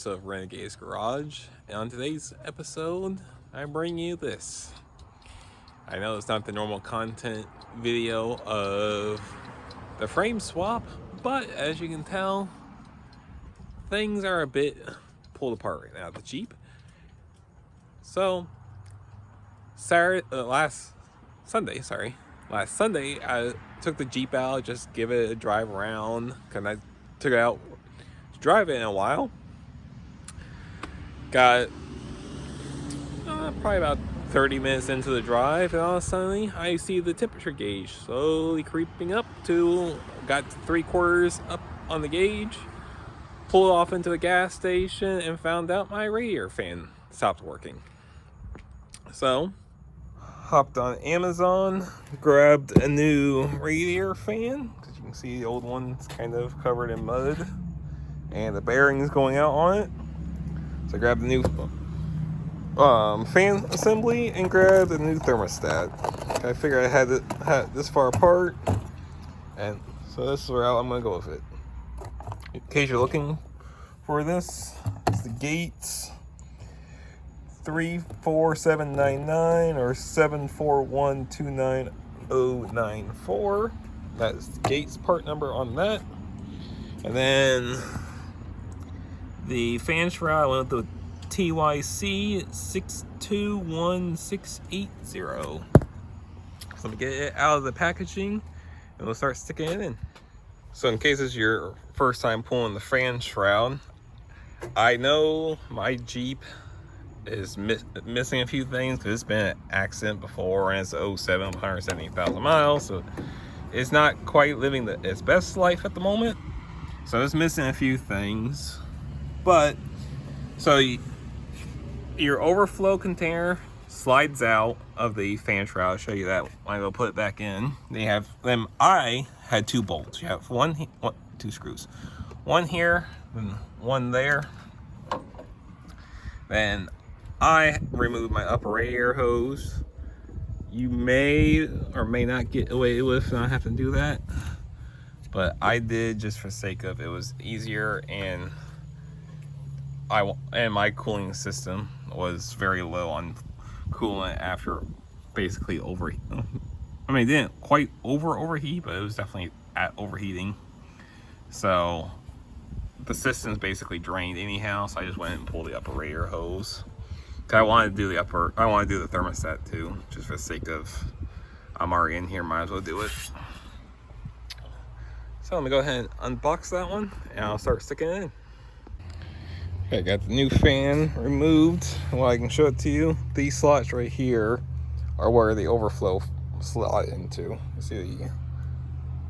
of Renegadesgarage, and on today's episode, I bring you this. I know it's not the normal content video of the frame swap, but as you can tell, things are a bit pulled apart right now at the Jeep. So, last Sunday, I took the Jeep out, just give it a drive around, because I took it out to drive it in a while. Got probably about 30 minutes into the drive, and all of a sudden I see the temperature gauge slowly creeping up to, got 3/4 up on the gauge, pulled off into a gas station, and found out my radiator fan stopped working. So, hopped on Amazon, grabbed a new radiator fan, because you can see the old one's kind of covered in mud, and the bearings going out on it. So I grabbed the new fan assembly and grabbed a new thermostat. I figured I had it this far apart, and so this is where I'm going to go with it. In case you're looking for this, it's the Gates 34799 or 741-29094. That's the Gates part number on that. And then the fan shroud, I went with the TYC 621680. So let me get it out of the packaging and we'll start sticking it in. So in case it's your first time pulling the fan shroud, I know my Jeep is missing a few things because it's been an accident before, and it's 07, 170,000 miles, so it's not quite living its best life at the moment. So it's missing a few things, but so your overflow container slides out of the fan shroud. I'll show you that when I go put it back in. They have them. I had 2 bolts. You have two screws, one here and one there. Then I removed my upper radiator hose. You may or may not get away with not having to do that, but I did just for sake of it was easier, and my cooling system was very low on coolant after basically overheat. I mean, it didn't quite overheat, but it was definitely at overheating. So the system's basically drained anyhow, so I just went and pulled the upper radiator hose. I wanted to do the thermostat too, just for the sake of I'm already in here, might as well do it. So let me go ahead and unbox that one and I'll start sticking it in. Okay, got the new fan removed. Well, I can show it to you. These slots right here are where the overflow slide into. You see the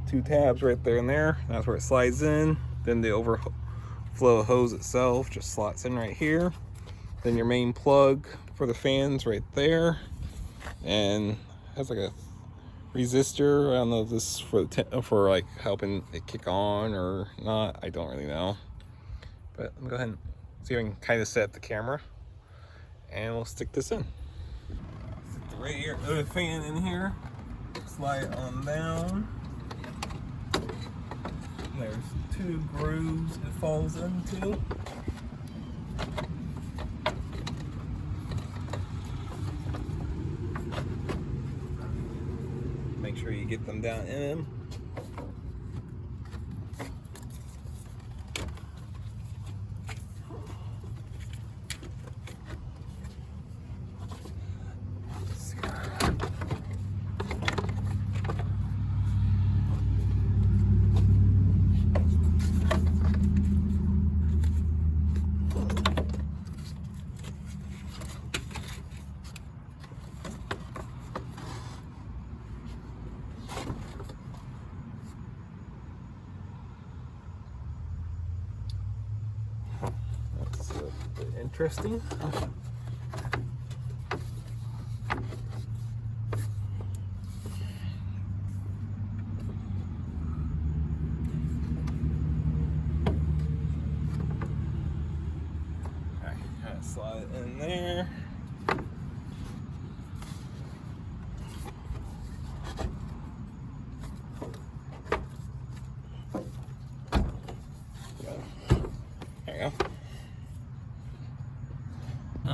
2 tabs right there and there. That's where it slides in. Then the overflow hose itself just slots in right here. Then your main plug for the fans right there, and has like a resistor. I don't know if this is for like helping it kick on or not. I don't really know, but let me go ahead and see if I can kind of set up the camera, and we'll stick this in. Stick the radiator fan in here. Slide it on down. There's 2 grooves it falls into. Make sure you get them down in them. That's a bit interesting. Slide it in there. There you go.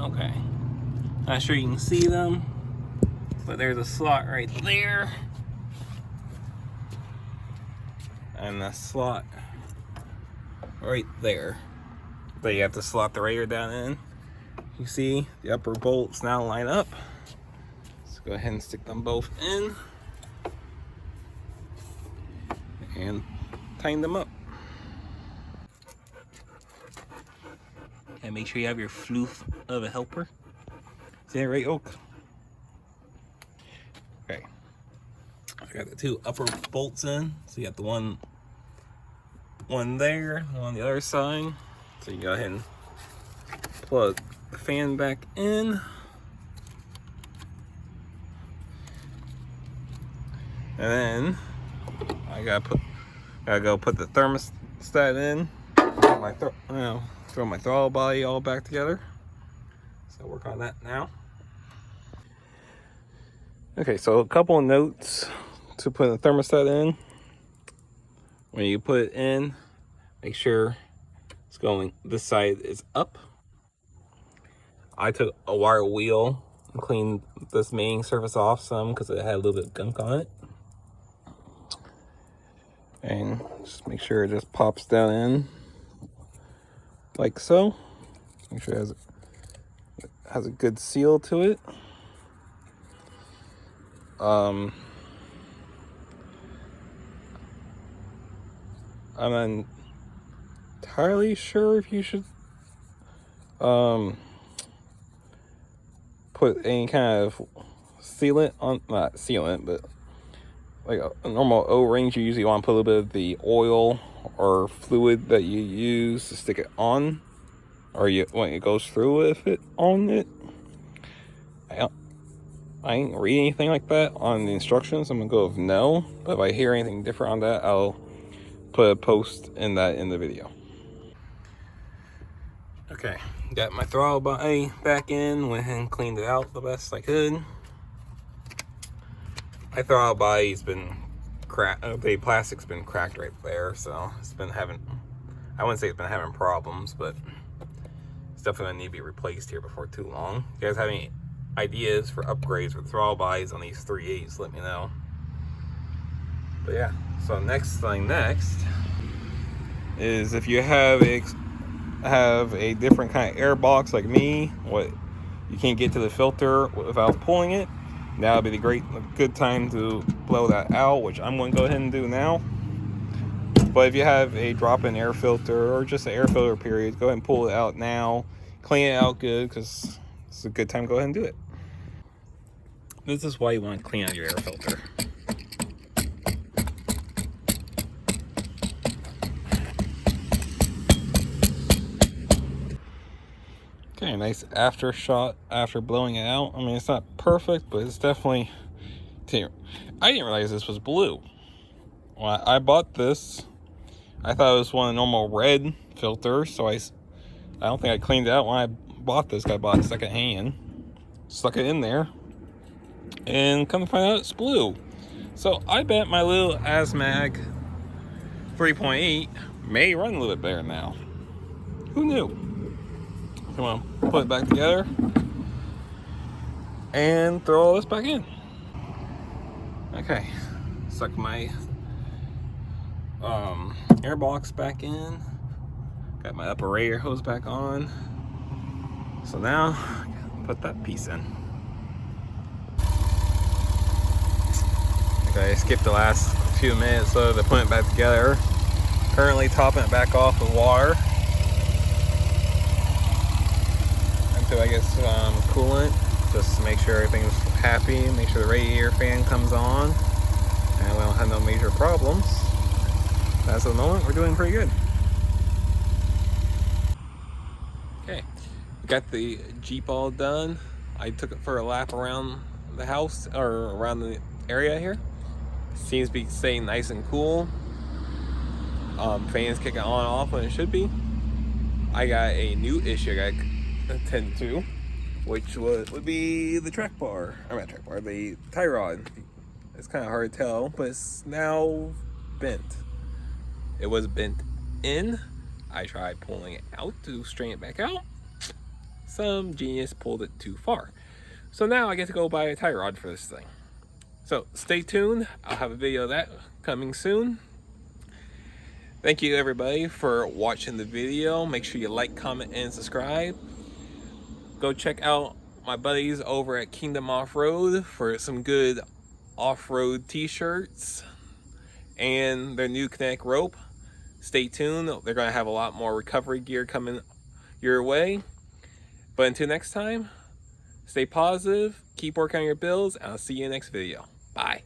Okay. Not sure you can see them, but there's a slot right there. And a slot right there. But you have to slot the radiator down in. You see the upper bolts now line up. Let's go ahead and stick them both in and tighten them up. And make sure you have your floof of a helper. See that right, Oak? Okay. I got the two upper bolts in. So you got the one there, one on the other side. So you go ahead and plug the fan back in. And then I gotta go put the thermostat in. Throw my throttle body all back together. So I'll work on that now. Okay, so a couple of notes to put the thermostat in. When you put it in, make sure it's going, this side is up. I took a wire wheel and cleaned this main surface off some because it had a little bit of gunk on it. And just make sure it just pops down in like so. Make sure it has a good seal to it. I'm not entirely sure if you should put any kind of sealant on, not sealant, but like a normal O-rings. You usually want to put a little bit of the oil or fluid that you use to stick it on, or when it goes through with it on it. I ain't read anything like that on the instructions. I'm gonna go with no, but if I hear anything different on that, I'll put a post in the video. Okay, got my throttle body back in, went ahead and cleaned it out the best I could. My throttle body's been cracked, the plastic's been cracked right there, so it's been having, I wouldn't say it's been having problems, but it's definitely gonna need to be replaced here before too long. If you guys have any ideas for upgrades for throttle bodies on these 3.8s, let me know. But yeah, so next is if you have a different kind of air box like me, what you can't get to the filter without pulling it, now would be a good time to blow that out, which I'm going to go ahead and do now. But if you have a drop-in air filter or just an air filter period, go ahead and pull it out now, clean it out good, because it's a good time to go ahead and do it. This is why you want to clean out your air filter. Okay, nice after shot after blowing it out. I mean, it's not perfect, but it's definitely... I didn't realize this was blue. When I bought this, I thought it was one of the normal red filters, so I don't think I cleaned it out when I bought this. I bought it secondhand, stuck it in there, and come to find out it's blue. So I bet my little Asmag 3.8 may run a little bit better now. Who knew? Come on, put it back together and throw all this back in. Okay, suck my air box back in. Got my upper radiator hose back on. So now, put that piece in. Okay, I skipped the last few minutes so to put it back together. Currently topping it back off with water until I get some coolant, just to make sure everything's happy, make sure the radiator fan comes on, and we don't have no major problems. As of the moment, we're doing pretty good. Okay, got the Jeep all done. I took it for a lap around the house, or around the area here. Seems to be staying nice and cool. Fans kicking on and off when it should be. I got a new issue I got to attend to, which would be the track bar. Or not track bar, the tie rod. It's kind of hard to tell, but it's now bent. It was bent in. I tried pulling it out to straighten it back out. some genius pulled it too far. So now I get to go buy a tie rod for this thing. So stay tuned. I'll have a video of that coming soon. Thank you everybody for watching the video. Make sure you like, comment, and subscribe. Go check out my buddies over at Kingdom Off-Road for some good off-road t-shirts and their new kinetic rope. Stay tuned. They're going to have a lot more recovery gear coming your way. But until next time, stay positive, keep working on your builds, and I'll see you in the next video. Bye.